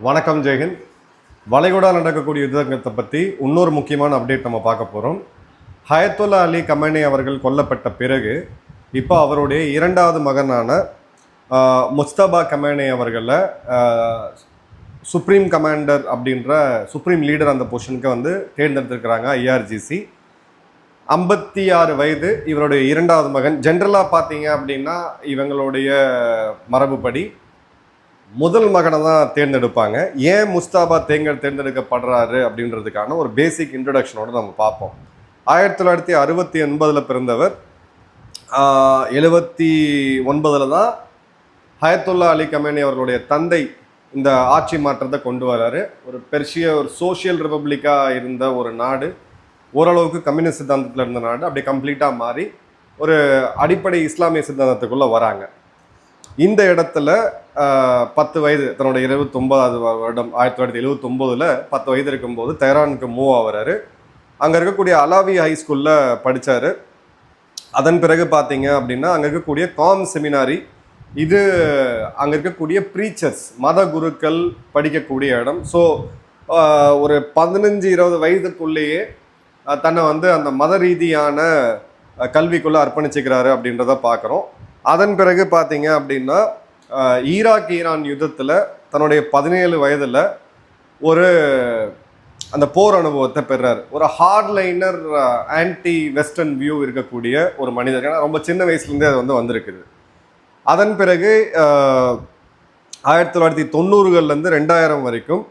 வணக்கம் ஜெயஹிந்த். வளைகுடா நடக்கக்கூடிய யுத்தத்தை பற்றி இன்னொரு முக்கியமான அப்டேட் நம்ம பார்க்க போகிறோம். ஹயத்துல்லா அலி கமேனி அவர்கள் கொல்லப்பட்ட பிறகு இப்போ அவருடைய இரண்டாவது மகனான முஸ்தபா கமேனி அவர்களை சுப்ரீம் கமாண்டர் அப்படின்ற சுப்ரீம் லீடர் அந்த பொசிஷனுக்கு வந்து தேர்ந்தெடுத்திருக்கிறாங்க ஐஆர்ஜிசி. 56 வயது இவருடைய இரண்டாவது மகன். ஜென்ரலாக பார்த்தீங்க அப்படின்னா இவங்களுடைய மரபுப்படி முதல் மகனை தான் தேர்ந்தெடுப்பாங்க. ஏன் முஸ்தாபா தேர்ந்தெடுக்கப்படுறாரு அப்படின்றதுக்கான ஒரு பேசிக் இன்ட்ரடக்ஷனோடு நம்ம பார்ப்போம். 1969 பிறந்தவர். 79 தான் ஹயத்துல்லா அலி கமேனி அவர்களுடைய தந்தை இந்த ஆட்சி மாற்றத்தை கொண்டு வர்றாரு. ஒரு சோஷியல் ரிப்பப்ளிக்காக இருந்த ஒரு நாடு, ஓரளவுக்கு கம்யூனிஸ்ட் சித்தாந்தத்தில் இருந்த நாடு அப்படியே கம்ப்ளீட்டாக மாறி ஒரு அடிப்படை இஸ்லாமிய சித்தாந்தத்துக்குள்ளே வராங்க. இந்த இடத்துல 10 வயது, தன்னுடைய 29வது வருடம் 1979 10 வயது இருக்கும்போது தெஹரானுக்கு மூவ் ஆகிறாரு. அங்கே இருக்கக்கூடிய அலாவி ஹைஸ்கூலில் படித்தார். அதன் பிறகு பார்த்தீங்க அப்படின்னா அங்கே இருக்கக்கூடிய செமினாரி, இது அங்கே இருக்கக்கூடிய ப்ரீச்சர்ஸ், மத குருக்கள் படிக்கக்கூடிய இடம். ஸோ ஒரு 15-20 வயதுக்குள்ளேயே தன்னை வந்து அந்த மத ரீதியான கல்விக்குள்ளே அர்ப்பணிச்சுக்கிறாரு அப்படின்றத பார்க்குறோம். அதன் பிறகு பார்த்தீங்க அப்படின்னா ஈரான் யுத்தத்தில் தன்னுடைய 17 வயதில் ஒரு அந்த போர் அனுபவத்தை பெறாரு. ஒரு ஹார்ட்லைனர் ஆன்டி வெஸ்டர்ன் வியூ இருக்கக்கூடிய ஒரு மனிதர். ஏன்னா ரொம்ப சின்ன வயசுலேருந்தே அது வந்து வந்திருக்குது. அதன் பிறகு 1990லேருந்து 2000 வரைக்கும்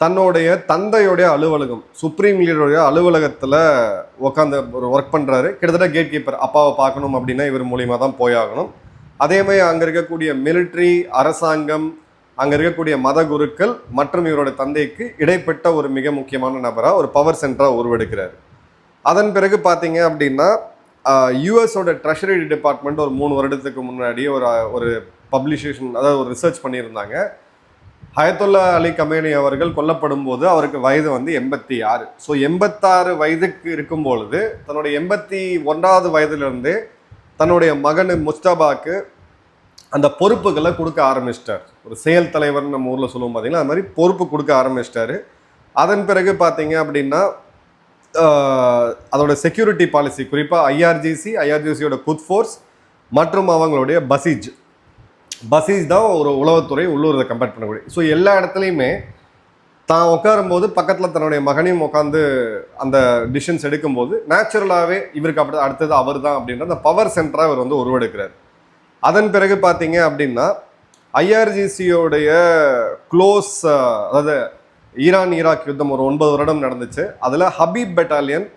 தன்னுடைய தந்தையுடைய அலுவலகம், சுப்ரீம் லீடருடைய அலுவலகத்தில் உட்காந்து ஒரு ஒர்க் பண்ணுறாரு. கிட்டத்தட்ட கேட் கீப்பர். அப்பாவை பார்க்கணும் அப்படின்னா இவர் மூலியமாக தான் போயாகணும். அதே மாதிரி அங்கே இருக்கக்கூடிய மிலிட்ரி, அரசாங்கம், அங்கே இருக்கக்கூடிய மத குருக்கள் மற்றும் இவருடைய தந்தைக்கு இடைப்பட்ட ஒரு மிக முக்கியமான நபராக ஒரு பவர் சென்டராக உருவெடுக்கிறார். அதன் பிறகு பார்த்தீங்க அப்படின்னா யூஎஸோட ட்ரெஷரி டிபார்ட்மெண்ட் ஒரு 3 வருடத்துக்கு முன்னாடி ஒரு பப்ளிஷேஷன், அதாவது ஒரு ரிசர்ச் பண்ணியிருந்தாங்க. ஹயத்துல்லா அலி கமேனி அவர்கள் கொல்லப்படும் போது அவருக்கு வயது வந்து 86. ஸோ 86 வயதுக்கு இருக்கும் பொழுது தன்னுடைய 81வது வயதிலிருந்து தன்னுடைய மகன் முஸ்தபாக்கு அந்த பொறுப்புகளை கொடுக்க ஆரம்பிச்சிட்டார். ஒரு செயல் தலைவர்னு நம்ம ஊரில் சொல்லுவோம் பார்த்தீங்கன்னா, அது மாதிரி பொறுப்பு கொடுக்க ஆரம்பிச்சிட்டாரு. அதன் பிறகு பார்த்தீங்க அப்படின்னா அதோட செக்யூரிட்டி பாலிசி, குறிப்பாக ஐஆர்ஜிசியோட குத் ஃபோர்ஸ் மற்றும் அவங்களுடைய பசீஜ் தான் ஒரு உளவுத்துறை உள்ளூரை கம்பேர் பண்ணக்கூடிய. ஸோ எல்லா இடத்துலையுமே தான் உட்காரும்போது பக்கத்தில் தன்னுடைய மகனையும் உட்காந்து அந்த டிசிஷன்ஸ் எடுக்கும்போது நேச்சுரலாகவே இவருக்கு அப்படி அடுத்தது அவர் தான் அப்படின்ற அந்த பவர் சென்டராக இவர் வந்து உருவெடுக்கிறார். அதன் பிறகு பார்த்தீங்க அப்படின்னா ஐஆர்ஜிசியோடைய க்ளோஸ், அதாவது ஈராக் யுத்தம் ஒரு 9 வருடம் நடந்துச்சு. அதில் ஹபீப் பெட்டாலியன்,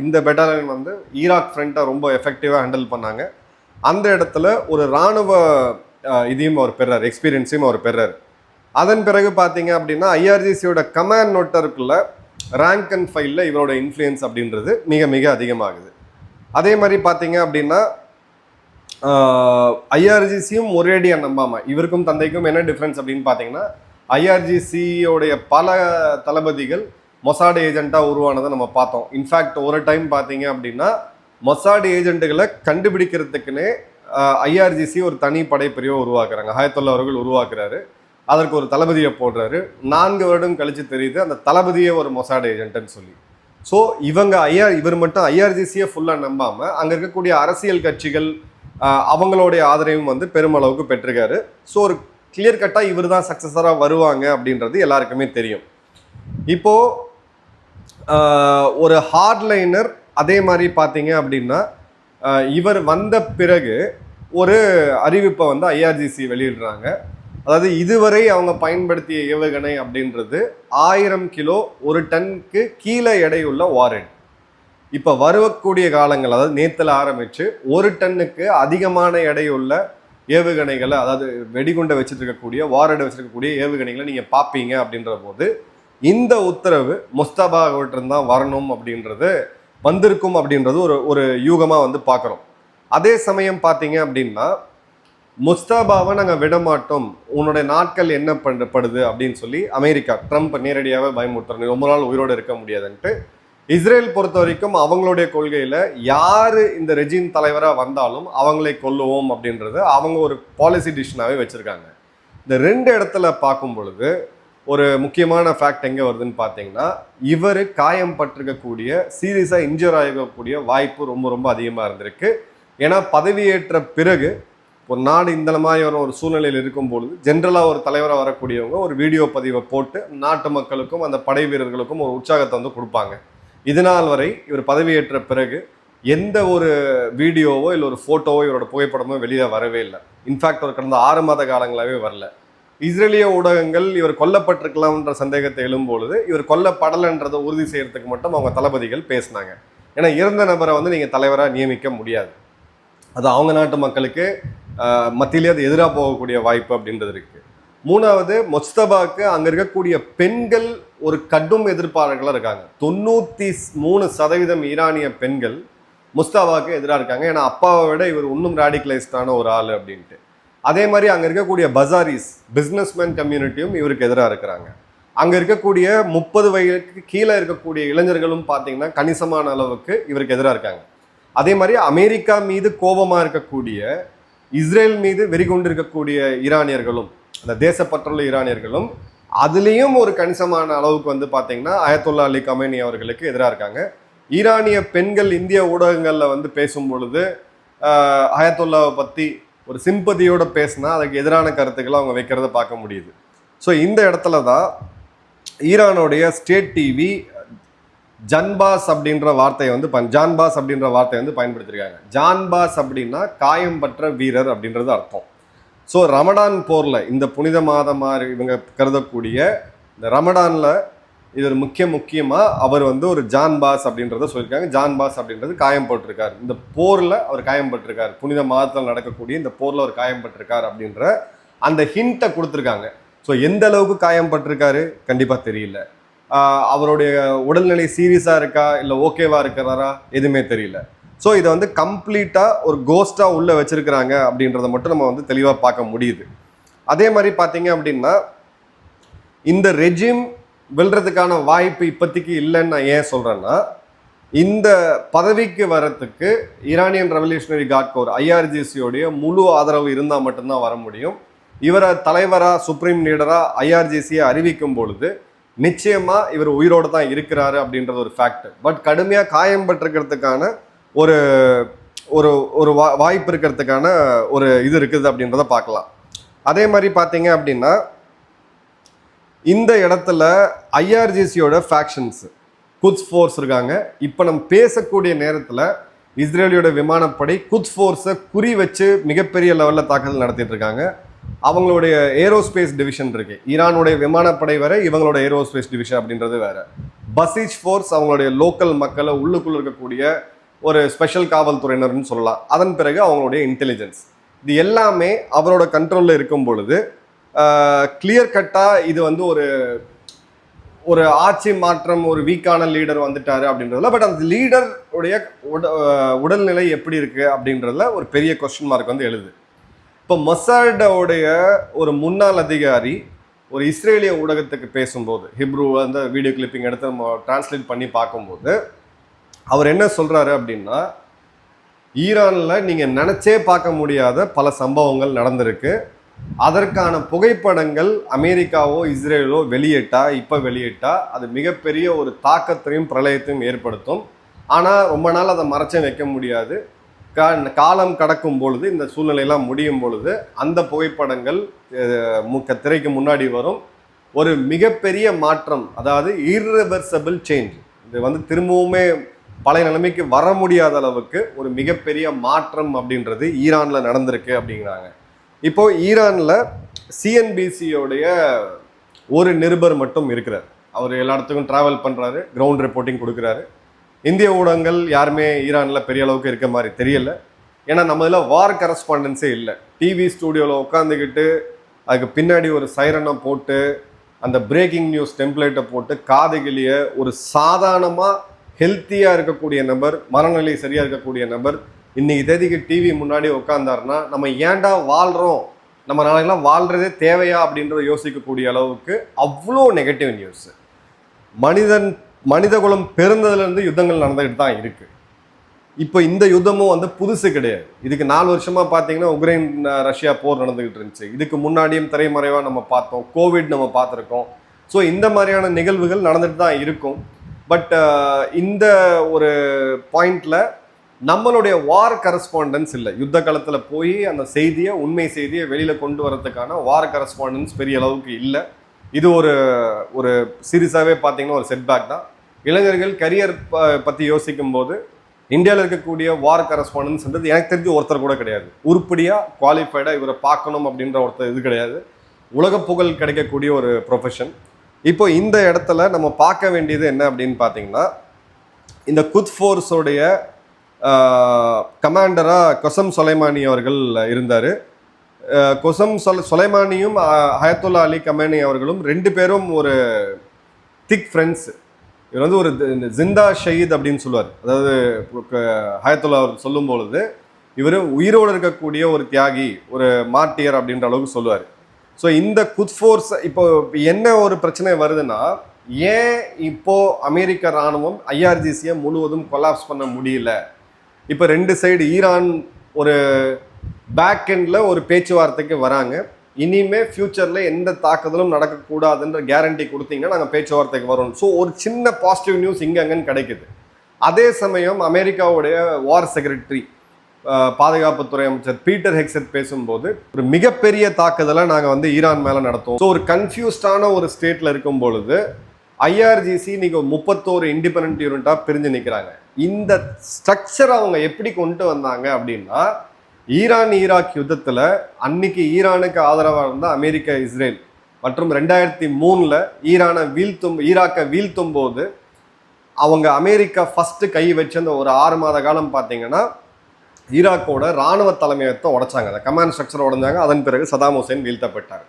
இந்த பெட்டாலியன் வந்து ஈராக் ஃப்ரண்ட்டை ரொம்ப எஃபெக்டிவாக ஹேண்டில் பண்ணாங்க. அந்த இடத்துல ஒரு இராணுவ இதையும் அவர் பெறார், எக்ஸ்பீரியன்ஸையும் அவர் பெறார். அதன் பிறகு பார்த்தீங்க அப்படின்னா ஐஆர்ஜிசியோட கமாண்ட் நோட்டருக்குள்ள ரேங்க் அண்ட் ஃபைலில் இவரோட இன்ஃப்ளூயன்ஸ் அப்படின்றது மிக மிக அதிகமாகுது. அதே மாதிரி பார்த்தீங்க அப்படின்னா ஐஆர்ஜிசியும் ஒரேடியாக நம்பாமல், இவருக்கும் தந்தைக்கும் என்ன டிஃப்ரென்ஸ் அப்படின்னு பார்த்தீங்கன்னா ஐஆர்ஜிசியோடைய பல தளபதிகள் மொசாட் ஏஜென்ட்டாக உருவானதை நம்ம பார்த்தோம். இன்ஃபேக்ட் ஒரு டைம் பார்த்தீங்க அப்படின்னா மொசாட் ஏஜென்ட்டுகளை கண்டுபிடிக்கிறதுக்குன்னே ஐஆர்ஜிசி ஒரு தனி படைப்பிரிவை உருவாக்குறாங்க. ஹயத்துல்லா அவர்கள் உருவாக்குறாரு. அதற்கு ஒரு தளபதியை போடுறாரு. 4 வருடம் கழிச்சு தெரியுது அந்த தளபதியே ஒரு மொசாட் ஏஜென்ட்னு சொல்லி. ஸோ இவர் மட்டும் ஐஆர்ஜிசியை ஃபுல்லாக நம்பாமல் அங்கே இருக்கக்கூடிய அரசியல் கட்சிகள் அவங்களுடைய ஆதரவும் வந்து பெருமளவுக்கு பெற்றிருக்காரு. ஸோ ஒரு கிளியர் கட்டாக இவர் தான் சக்ஸஸராக வருவாங்க அப்படின்றது எல்லாருக்குமே தெரியும். இப்போது ஒரு ஹார்ட்லைனர், அதே மாதிரி பார்த்தீங்க அப்படின்னா இவர் வந்த பிறகு ஒரு அறிவிப்பை வந்து ஐஆர்ஜிசி வெளியிடுறாங்க. அதாவது இதுவரை அவங்க பயன்படுத்திய ஏவுகணை அப்படின்றது 1000 கிலோ, 1 டன்னுக்கு கீழே எடையுள்ள வாரண்ட். இப்போ வரக்கூடிய காலங்கள், அதாவது நேத்துல ஆரம்பித்து 1 டன்னுக்கு அதிகமான எடையுள்ள ஏவுகணைகளை, அதாவது வெடிகுண்டை வச்சுருக்கக்கூடிய வாரண்டை வச்சுருக்கக்கூடிய ஏவுகணைகளை நீங்கள் பார்ப்பீங்க அப்படின்ற போது இந்த உத்தரவு முஸ்தபாவிட்டிருந்தான் வரணும் அப்படின்றது வந்திருக்கும் அப்படின்றது ஒரு யூகமாக வந்து பார்க்குறோம். அதே சமயம் பார்த்தீங்க அப்படின்னா முஸ்தபாவை நாங்கள் விடமாட்டோம், உன்னுடைய நாட்கள் என்ன பண்ணப்படுது அப்படின்னு சொல்லி அமெரிக்கா, ட்ரம்ப் நேரடியாகவே பயமுறுத்துறாங்க, ரொம்ப நாள் உயிரோடு இருக்க முடியாதுன்ட்டு. இஸ்ரேல் பொறுத்த வரைக்கும் அவங்களுடைய கொள்கையில் யார் இந்த ரெஜிம் தலைவராக வந்தாலும் அவங்களை கொல்லுவோம் அப்படின்றது அவங்க ஒரு பாலிசி டிசிஷனாகவே வச்சுருக்காங்க. இந்த 2 இடத்துல பார்க்கும் பொழுது ஒரு முக்கியமான ஃபேக்ட் எங்கே வருதுன்னு பார்த்தீங்கன்னா, இவர் காயம் பட்டிருக்கக்கூடிய சீரியஸாக இன்ஜூர் ஆகக்கூடிய வாய்ப்பு ரொம்ப ரொம்ப அதிகமாக இருந்திருக்கு. ஏன்னா பதவியேற்ற பிறகு ஒரு நாடு இந்த மாதிரியான ஒரு சூழ்நிலையில் இருக்கும் பொழுது ஜென்ரலாக ஒரு தலைவராக வரக்கூடியவங்க ஒரு வீடியோ பதிவை போட்டு நாட்டு மக்களுக்கும் அந்த படை வீரர்களுக்கும் ஒரு உற்சாகத்தை வந்து கொடுப்பாங்க. இதனால் வரை இவர் பதவியேற்ற பிறகு எந்த ஒரு வீடியோவோ இல்லை ஒரு ஃபோட்டோவோ இவரோட புகைப்படமோ வெளியே வரவே இல்லை. இன்ஃபேக்ட் ஒரு கடந்த 6 மாத காலங்களாகவே வரல. இஸ்ரேலிய ஊடகங்கள் இவர் கொல்லப்பட்டிருக்கலாம்ன்ற சந்தேகத்தை எழும்பொழுது இவர் கொல்லப்படலைன்றதை உறுதி செய்யறதுக்கு மட்டும் அவங்க தளபதிகள் பேசினாங்க. ஏன்னா இறந்த நபரை வந்து நீங்கள் தலைவராக நியமிக்க முடியாது. அது அவங்க நாட்டு மக்களுக்கு மத்தியிலே அது எதிராக போகக்கூடிய வாய்ப்பு அப்படின்றது இருக்கு. 3வது, முஸ்தபாவுக்கு அங்கே இருக்கக்கூடிய பெண்கள் ஒரு கடும் எதிர்ப்பாளர்களாக இருக்காங்க. 93% ஈரானிய பெண்கள் முஸ்தபாவுக்கு எதிராக இருக்காங்க. ஏன்னா அப்பாவை விட இவர் இன்னும் ரேடிகலைஸ்டான ஒரு ஆள் அப்படின்ட்டு. அதே மாதிரி அங்கே இருக்கக்கூடிய பசாரிஸ் பிஸ்னஸ்மேன் கம்யூனிட்டியும் இவருக்கு எதிராக இருக்கிறாங்க. அங்கே இருக்கக்கூடிய 30 வயதுக்கு கீழே இருக்கக்கூடிய இளைஞர்களும் பார்த்தீங்கன்னா கணிசமான அளவுக்கு இவருக்கு எதிராக இருக்காங்க. அதே மாதிரி அமெரிக்கா மீது கோபமாக இருக்கக்கூடிய இஸ்ரேல் மீது வெறிகொண்டு இருக்கக்கூடிய ஈரானியர்களும் அந்த தேசப்பற்றுள்ள ஈரானியர்களும் அதுலேயும் ஒரு கணிசமான அளவுக்கு வந்து பார்த்தீங்கன்னா அயத்துல்லா அலி கமேனி அவர்களுக்கு எதிராக இருக்காங்க. ஈரானிய பெண்கள் இந்திய ஊடகங்களில் வந்து பேசும் பொழுது அயத்துல்லாவை பற்றி ஒரு சிம்பதியோட பேசினா அதுக்கு எதிரான கருத்துக்களை அவங்க வைக்கிறத பார்க்க முடியுது. ஸோ இந்த இடத்துல தான் ஈரானுடைய ஸ்டேட் டிவி ஜான்பாஸ் அப்படின்ற வார்த்தையை வந்து ஜான்பாஸ் அப்படின்ற வார்த்தையை வந்து பயன்படுத்தியிருக்காங்க. ஜான்பாஸ் அப்படின்னா காயம் பற்ற வீரர் அப்படின்றது அர்த்தம். ஸோ ரமடான் போரில் இந்த புனித மாதமாக இவங்க கருதக்கூடிய இந்த ரமடானில் இது ஒரு முக்கியமாக அவர் வந்து ஒரு ஜான்பாஸ் அப்படின்றத சொல்லியிருக்காங்க. ஜான்பாஸ் அப்படின்றது காயம் போட்டிருக்கார், இந்த போரில் அவர் காயம் பட்டிருக்கார், புனித மாதத்தில் நடக்கக்கூடிய இந்த போரில் அவர் காயம் பட்டிருக்கார் அப்படின்ற அந்த ஹிண்ட்டை கொடுத்துருக்காங்க. ஸோ எந்த அளவுக்கு காயம் பட்டிருக்காரு கண்டிப்பாக தெரியல. அவருடைய உடல்நிலை சீரியஸாக இருக்கா இல்லை ஓகேவா இருக்கிறாரா எதுவுமே தெரியல. ஸோ இதை வந்து கம்ப்ளீட்டாக ஒரு கோஸ்டாக உள்ளே வச்சிருக்கிறாங்க அப்படின்றத மட்டும் நம்ம வந்து தெளிவாக பார்க்க முடியுது. அதே மாதிரி பார்த்தீங்க அப்படின்னா இந்த ரெஜிம் வெல்றதுக்கான வாய்ப்பு இப்போதைக்கு இல்லைன்னு நான் ஏன் சொல்கிறேன்னா, இந்த பதவிக்கு வரத்துக்கு ஈரானியன் ரெவல்யூஷனரி கார்ட் கோர் ஐஆர்ஜிசியோடைய முழு ஆதரவு இருந்தால் மட்டும்தான் வர முடியும். இவரை தலைவராக சுப்ரீம் லீடராக ஐஆர்ஜிசியை அறிவிக்கும் பொழுது நிச்சயமாக இவர் உயிரோடு தான் இருக்கிறாரு அப்படின்றது ஒரு ஃபேக்ட். பட் கடுமையாக காயம் பட்டிருக்கிறதுக்கான ஒரு ஒரு ஒரு வாய்ப்பு இருக்கிறதுக்கான ஒரு இது இருக்குது அப்படின்றத பார்க்கலாம். அதே மாதிரி பார்த்தீங்க அப்படின்னா இந்த இடத்துல ஐஆர்ஜிசியோட ஃபேக்ஷன்ஸ் குத்ஸ் ஃபோர்ஸ் இருக்காங்க. இப்போ நம்ம பேசக்கூடிய நேரத்தில் இஸ்ரேலியோட விமானப்படை குத்ஸ் ஃபோர்ஸை குறி வச்சு மிகப்பெரிய லெவலில் தாக்குதல் நடத்திட்டு இருக்காங்க. அவங்களுடைய ஏரோஸ்பேஸ் டிவிஷன் இருக்கு, ஈரானுடைய விமானப்படை வேற, இவங்களோட ஏரோஸ்பேஸ் டிவிஷன் அப்படின்றது வேற. பசீஜ் ஃபோர்ஸ் அவங்களுடைய லோக்கல் மக்களை உள்ளுக்குள்ள இருக்கக்கூடிய ஒரு ஸ்பெஷல் காவல்துறையினர்னு சொல்லலாம். அதன் பிறகு அவங்களுடைய இன்டெலிஜென்ஸ், இது எல்லாமே அவரோட கண்ட்ரோலில் இருக்கும் பொழுது கிளியர் கட்டாக இது வந்து ஒரு ஆட்சி மாற்றம், ஒரு வீக்கான லீடர் வந்துட்டாரு அப்படின்றதுல. பட் அந்த லீடர் உடைய உடல்நிலை எப்படி இருக்கு அப்படின்றதுல ஒரு பெரிய கொஸ்டின் மார்க் வந்து எழுது. இப்போ மொசாடோடைய ஒரு முன்னாள் அதிகாரி ஒரு இஸ்ரேலிய ஊடகத்துக்கு பேசும்போது, ஹிப்ரூ அந்த வீடியோ கிளிப்பிங் எடுத்து நம்ம டிரான்ஸ்லேட் பண்ணி பார்க்கும்போது அவர் என்ன சொல்கிறாரு அப்படின்னா, ஈரானில் நீங்கள் நினச்சே பார்க்க முடியாத பல சம்பவங்கள் நடந்திருக்கு, அதற்கான புகைப்படங்கள் அமெரிக்காவோ இஸ்ரேலோ வெளியிட்டா அது மிகப்பெரிய ஒரு தாக்கத்தையும் பிரளயத்தையும் ஏற்படுத்தும். ஆனால் ரொம்ப நாள் அதை மறைச்சே வைக்க முடியாது. காலம் கடக்கும் பொழுது, இந்த சூழ்நிலையெல்லாம் முடியும் பொழுது அந்த புகைப்படங்கள் திரைக்கு முன்னாடி வரும். ஒரு மிகப்பெரிய மாற்றம், அதாவது இர்ரிவர்சபிள் சேஞ்ச், இது வந்து திரும்பவுமே பழைய நிலைமைக்கு வர முடியாத அளவுக்கு ஒரு மிகப்பெரிய மாற்றம் அப்படின்றது ஈரானில் நடந்திருக்கு அப்படிங்கிறாங்க. இப்போ ஈரானில் சிஎன்பிசியோடைய ஒரு நிருபர் மட்டும் இருக்கிறார். அவர் எல்லா இடத்துக்கும் ட்ராவல் பண்ணுறாரு, கிரவுண்ட் ரிப்போர்ட்டிங் கொடுக்குறாரு. இந்திய ஊடகங்கள் யாருமே ஈரானில் பெரிய அளவுக்கு இருக்க மாதிரி தெரியல. ஏன்னா நம்ம இதில் வார் கரஸ்பாண்டன்ஸே இல்லை. டிவி ஸ்டூடியோவில் உட்காந்துக்கிட்டு அதுக்கு பின்னாடி ஒரு சைரனை போட்டு அந்த பிரேக்கிங் நியூஸ் டெம்ப்ளேட்டை போட்டு காதுகிளிய ஒரு சாதாரணமாக ஹெல்த்தியாக இருக்கக்கூடிய நபர், மனநிலை சரியாக இருக்கக்கூடிய நபர் இன்னைக்கு தேதிக்கு டிவி முன்னாடி உட்காந்தாருன்னா நம்ம ஏன்டா வாழ்கிறோம், நம்ம நாளைக்கெல்லாம் வாழ்கிறதே தேவையா அப்படின்றத யோசிக்கக்கூடிய அளவுக்கு அவ்வளோ நெகட்டிவ் நியூஸ். மனித குலம் பிறந்ததுலேருந்து யுத்தங்கள் நடந்துக்கிட்டு தான் இருக்குது. இப்போ இந்த யுத்தமும் வந்து புதுசு கிடையாது. இதுக்கு 4 வருஷமாக பார்த்தீங்கன்னா உக்ரைன் ரஷ்யா போர் நடந்துக்கிட்டு இருந்துச்சு. இதுக்கு முன்னாடியும் திரைமறைவாக நம்ம பார்த்தோம், கோவிட் நம்ம பார்த்துருக்கோம். ஸோ இந்த மாதிரியான நிகழ்வுகள் நடந்துட்டு தான் இருக்கும். பட் இந்த ஒரு பாயிண்ட்ல நம்மளுடைய வார் கரஸ்பாண்டன்ஸ் இல்லை. யுத்த காலத்தில் போய் அந்த செய்தியை, உண்மை செய்தியை வெளியில் கொண்டு வரதுக்கான வார் கரஸ்பாண்டன்ஸ் பெரிய அளவுக்கு இல்லை. இது ஒரு ஒரு சீரியஸாகவே பார்த்தீங்கன்னா ஒரு செட்பேக் தான். இளைஞர்கள் கரியர் பற்றி யோசிக்கும் போது இந்தியாவில் இருக்கக்கூடிய வார் கரஸ்பாண்டன்ஸ்ன்றது எனக்கு தெரிஞ்சு ஒருத்தர் கூட கிடையாது. உருப்படியாக குவாலிஃபைடாக இவரை பார்க்கணும் அப்படின்ற ஒருத்தர் இது கிடையாது. உலக புகழ் கிடைக்கக்கூடிய ஒரு ப்ரொஃபஷன். இப்போ இந்த இடத்துல நம்ம பார்க்க வேண்டியது என்ன அப்படின்னு பார்த்தீங்கன்னா, இந்த குத் ஃபோர்ஸோடைய கமாண்டராக கொசம் சொலைமானி அவர்கள் இருந்தார். கொசம் சொலைமானியும் ஹயத்துல்லா அலி கமேனி அவர்களும் 2 பேரும் ஒரு திக் ஃப்ரெண்ட்ஸ். இவர் வந்து ஒரு ஜிந்தா ஷஹீத் அப்படின்னு சொல்லுவார். அதாவது ஹயத்துல்லா அவர் சொல்லும் பொழுது இவர் உயிரோடு இருக்கக்கூடிய ஒரு தியாகி, ஒரு மார்ட்டியர் அப்படின்ற அளவுக்கு சொல்லுவார். ஸோ இந்த குத் ஃபோர்ஸ் இப்போ என்ன ஒரு பிரச்சனை வருதுன்னா, ஏன் இப்போ அமெரிக்க இராணுவம் ஐஆர்ஜிசியை முழுவதும் கொலாப்ஸ் பண்ண முடியல? இப்போ 2 சைடு ஈரான் ஒரு பேக் எண்டில் ஒரு பேச்சுவார்த்தைக்கு வராங்க. இனிமே ஃபியூச்சரில் எந்த தாக்குதலும் நடக்கக்கூடாதுன்ற கேரண்டி கொடுத்தீங்கன்னா நாங்கள் பேச்சுவார்த்தைக்கு வரோம். ஸோ ஒரு சின்ன பாசிட்டிவ் நியூஸ் இங்கே அங்கன்னு கிடைக்குது. அதே சமயம் அமெரிக்காவுடைய வார் செக்ரட்டரி, பாதுகாப்புத்துறை அமைச்சர் பீட்டர் ஹெக்ஸட் பேசும்போது ஒரு மிகப்பெரிய தாக்குதலை நாங்கள் வந்து ஈரான் மேலே நடத்துவோம். ஸோ ஒரு கன்ஃபியூஸ்டான ஒரு ஸ்டேட்டில் இருக்கும் பொழுது ஐஆர்ஜிசி நீங்கள் 31 இண்டிபெண்டன்ட் யூனிட்டாக பிரிஞ்சு நிற்கிறாங்க. இந்த ஸ்ட்ரக்சர் அவங்க எப்படி கொண்டு வந்தாங்க அப்படின்னா, ஈராக் யுத்தத்தில் அன்னைக்கு ஈரானுக்கு ஆதரவாக இருந்த அமெரிக்கா, இஸ்ரேல் மற்றும் 2003 ஈராக்கை வீழ்த்தும் போது அவங்க அமெரிக்கா ஃபஸ்ட்டு கை வச்சு அந்த ஒரு 6 மாத காலம் பார்த்தீங்கன்னா ஈராக்கோட இராணுவ தலைமையகத்தை உடைச்சாங்க. அந்த கமாண்ட் ஸ்ட்ரக்சரை உடைஞ்சாங்க. அதன் பிறகு சதாம் ஹுசேன் வீழ்த்தப்பட்டார்.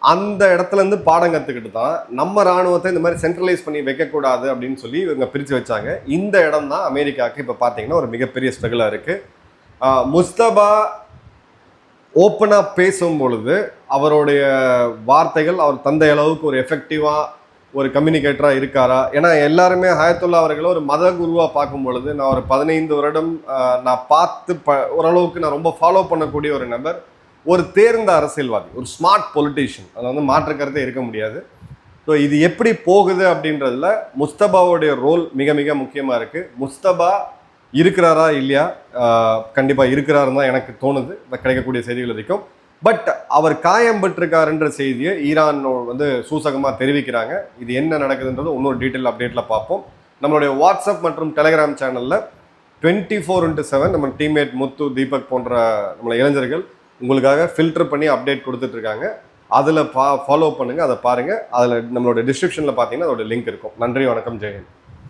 அந்த இடத்துலேருந்து பாடம் கற்றுக்கிட்டு தான் நம்ம இராணுவத்தை இந்த மாதிரி சென்ட்ரலைஸ் பண்ணி வைக்கக்கூடாது அப்படின்னு சொல்லி இவங்க பிரித்து வச்சாங்க. இந்த இடம் தான் அமெரிக்காவுக்கு இப்போ பார்த்தீங்கன்னா ஒரு மிகப்பெரிய ஸ்ட்ரகிளாக இருக்குது. முஸ்தபா ஓப்பனாக பேசும் பொழுது அவருடைய வார்த்தைகள் அவர் தந்தை அளவுக்கு ஒரு எஃபெக்டிவாக ஒரு கம்யூனிகேட்டராக இருக்காரா? ஏன்னா எல்லாருமே ஹயத்துல்லா அவர்களை ஒரு மத குருவாக பார்க்கும் பொழுது, நான் ஒரு 15 வருடம் நான் பார்த்து ஓரளவுக்கு நான் ரொம்ப ஃபாலோ பண்ணக்கூடிய ஒரு நபர், ஒரு தேர்ந்த அரசியல்வாதி, ஒரு ஸ்மார்ட் பொலிட்டீஷியன். அதை வந்து மாற்று கருத்தே இருக்க முடியாது. ஸோ இது எப்படி போகுது அப்படின்றதுல முஸ்தபாவுடைய ரோல் மிக மிக முக்கியமாக இருக்குது. முஸ்தபா இருக்கிறாரா இல்லையா? கண்டிப்பாக இருக்கிறாருன்னு தான் எனக்கு தோணுது கிடைக்கக்கூடிய செய்திகள் வரைக்கும். பட் அவர் காயம் பெற்றிருக்காருன்ற செய்தியை ஈரான் வந்து சூசகமாக தெரிவிக்கிறாங்க. இது என்ன நடக்குதுன்றது இன்னொரு டீட்டெயில் அப்டேட்டில் பார்ப்போம். நம்மளுடைய வாட்ஸ்அப் மற்றும் டெலிகிராம் சேனலில் 24/7 நம்ம டீம்மேட் முத்து, தீபக் போன்ற நம்மளை இளைஞர்கள் உங்களுக்காக ஃபில்டர் பண்ணி அப்டேட் கொடுத்துட்ருக்காங்க. அதில் ஃபாலோ பண்ணுங்கள், அதை பாருங்கள். அதில் நம்மளோட டிஸ்கிரிப்ஷனில் பார்த்தீங்கன்னா அதோட லிங்க் இருக்கும். நன்றி, வணக்கம், ஜெயஹிந்த்.